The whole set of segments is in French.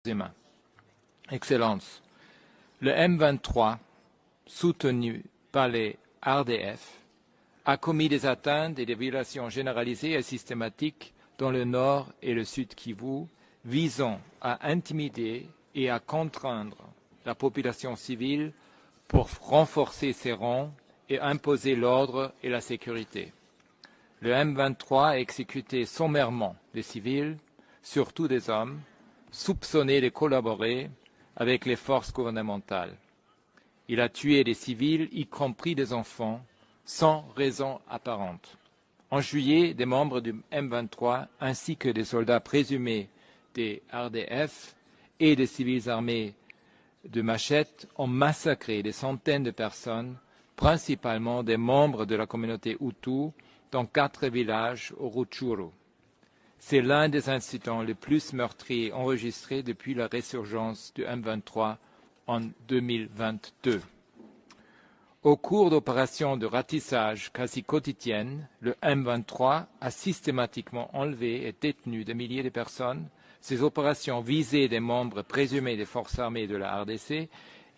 humains. Excellences, le M23, soutenu par les RDF, a commis des atteintes et des violations généralisées et systématiques dans le nord et le sud Kivu, visant à intimider et à contraindre la population civile pour renforcer ses rangs et imposer l'ordre et la sécurité. Le M23 a exécuté sommairement des civils, surtout des hommes, soupçonnés de collaborer avec les forces gouvernementales. Il a tué des civils, y compris des enfants, sans raison apparente. En juillet, des membres du M23 ainsi que des soldats présumés des RDF et des civils armés de machettes ont massacré des centaines de personnes, principalement des membres de la communauté Hutu, dans 4 villages au Rutshuru. C'est l'un des incidents les plus meurtriers enregistrés depuis la résurgence du M23 en 2022. Au cours d'opérations de ratissage quasi quotidiennes, le M23 a systématiquement enlevé et détenu des milliers de personnes. Ces opérations visaient des membres présumés des forces armées de la RDC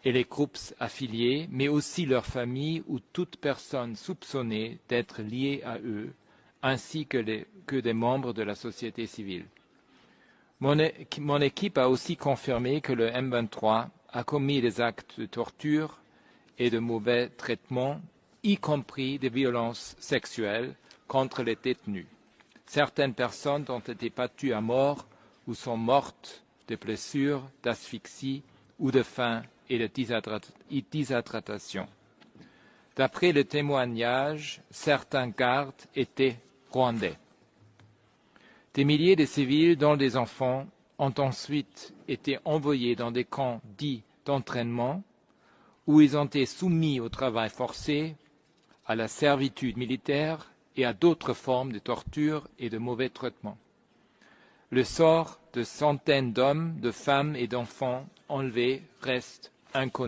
et les groupes affiliés, mais aussi leurs familles ou toute personne soupçonnée d'être liée à eux, ainsi que des membres de la société civile. Mon équipe a aussi confirmé que le M23 a commis des actes de torture et de mauvais traitements, y compris des violences sexuelles contre les détenus. Certaines personnes ont été battues à mort ou sont mortes de blessures, d'asphyxie ou de faim et de déshydratation. D'après le témoignage, certains gardes étaient rwandais. Des milliers de civils, dont des enfants, ont ensuite été envoyés dans des camps dits d'entraînement où ils ont été soumis au travail forcé, à la servitude militaire et à d'autres formes de torture et de mauvais traitements. Le sort de centaines d'hommes, de femmes et d'enfants enlevés reste inconnu.